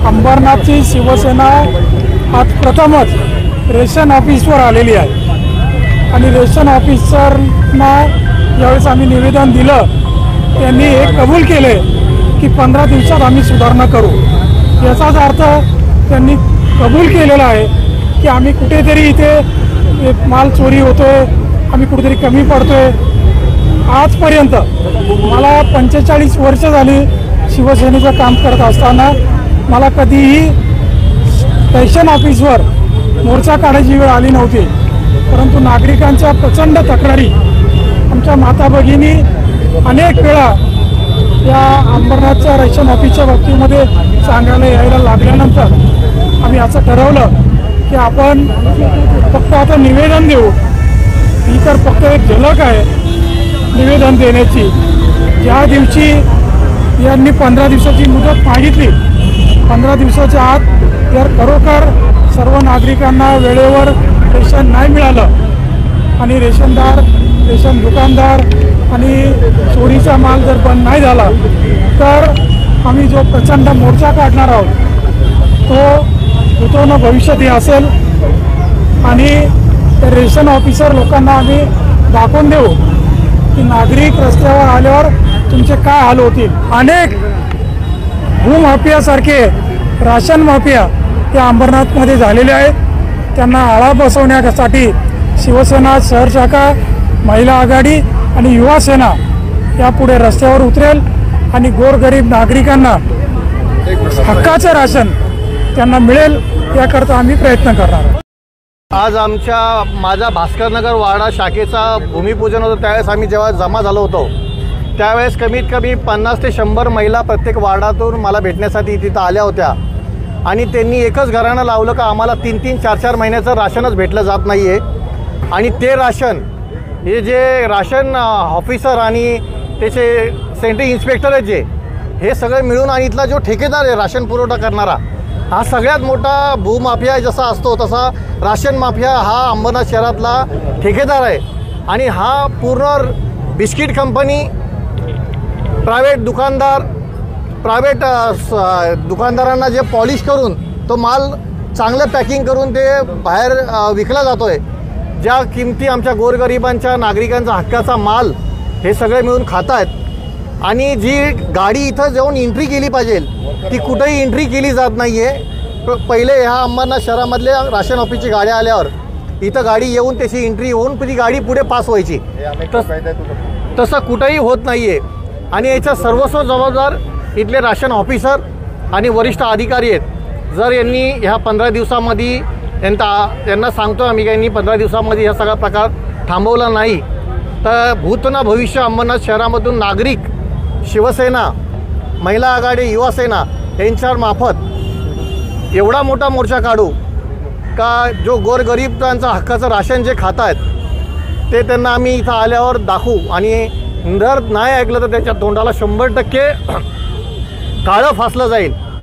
अंबरनाथची शिवसेना आज प्रथमच रेशन ऑफिसवर आलेली आहे आणि रेशन ऑफिसरना ज्यावेळेस आम्ही निवेदन दिलं त्यांनी हे कबूल केले की 15 दिवसात आम्ही सुधारणा करू। याचाच अर्थ त्यांनी कबूल केलेला आहे की आम्ही कुठेतरी इथे माल चोरी होतोय, आम्ही कुठेतरी कमी पडतोय। आजपर्यंत मला 45 वर्ष झाली शिवसेनेचं काम करत असताना मला कधीही रेशन ऑफिसवर मोर्चा काढायची वेळ आली नव्हती, परंतु नागरिकांच्या प्रचंड तक्रारी आमच्या माता भगिनी अनेक वेळा या अंबरनाथच्या रेशन ऑफिसच्या बाबतीमध्ये सांगायला यायला लागल्यानंतर आम्ही असं ठरवलं की आपण फक्त आता निवेदन देऊ। ही तर फक्त एक झलक आहे निवेदन देण्याची। ज्या दिवशी यांनी 15 दिवसाची मुदत मागितली, 15 दिवसाच्या आत जर खरोखर सर्व नागरिकांना वेळेवर रेशन नाही मिळालं आणि रेशन दुकानदार आणि चोरीचा माल जर बंद नाही झाला तर आम्ही जो प्रचंड मोर्चा काढणार आहोत तो भूतोन भविष्यात हे असेल आणि रेशन ऑफिसर लोकांना आम्ही दाखवून देऊ की नागरिक रस्त्यावर आल्यावर तुमचे काय हाल होतील। अनेक भूमाफियासारखे राशन माफिया या अंबरनाथमध्ये झालेले आहेत। त्यांना आळा बसवण्यासाठी शिवसेना शहर शाखा, महिला आघाडी आणि युवा सेना यापुढे रस्त्यावर उतरेल आणि गोरगरीब नागरिकांना हक्काचे राशन त्यांना मिळेल याकरता आम्ही प्रयत्न करणार। आज माझा भास्करनगर वाडा शाखेचा भूमिपूजन होतं। त्यावेळेस आम्ही जेव्हा जमा झालो होतो त्यावेळेस कमीत कमी 50 ते 100 महिला प्रत्येक वार्डातून मला भेटण्यासाठी तिथं आल्या होत्या आणि त्यांनी एकच घराणं लावलं का आम्हाला 3-3, 4-4 महिन्याचं राशनच भेटलं जात नाही आहे। आणि ते राशन हे जे राशन ऑफिसर आणि त्याचे सेंट्रल इन्स्पेक्टर आहेत जे हे सगळे मिळून आणि इथला जो ठेकेदार आहे राशन पुरवठा करणारा हा सगळ्यात मोठा भूमाफिया जसा असतो तसा राशन माफिया हा अंबरनाथ शहरातला ठेकेदार आहे। आणि हा पूर्ण बिस्किट कंपनी, प्रायव्हेट दुकानदारांना जे पॉलिश करून तो माल चांगलं पॅकिंग करून ते बाहेर विकला जातो आहे। ज्या किमती आमच्या गोरगरिबांच्या नागरिकांचा हक्काचा माल हे सगळे मिळून खात आहेत आणि जी गाडी इथं जाऊन एंट्री केली पाहिजे ती कुठेही एंट्री केली जात नाही आहे। पहिले ह्या अंबरनाथ शहरामधल्या राशन ऑफिसची गाड्या आल्यावर इथं गाडी येऊन त्याची एंट्री होऊन ती गाडी पुढे पास व्हायची, तसं कुठेही होत नाही आहे। आणि याचा सर्वस्व जबाबदार इथले राशन ऑफिसर आणि वरिष्ठ अधिकारी आहेत। जर यांनी ह्या 15 दिवसामध्ये यांना सांगतो आम्ही की यांनी 15 दिवसामध्ये हा सगळा प्रकार थांबवला नाही तर भूतना भविष्य अंबरनाथ शहरामधून नागरिक, शिवसेना, महिला आघाडी, युवा सेना यांच्या मार्फत एवढा मोठा मोर्चा काढू का जो गोरगरीबांचा हक्काचं राशन जे खात आहेत ते त्यांना आम्ही इथं आल्यावर दाखवू आणि जर नाही ऐकलं तर त्याच्या तोंडाला 100% काळं फासलं जाईल।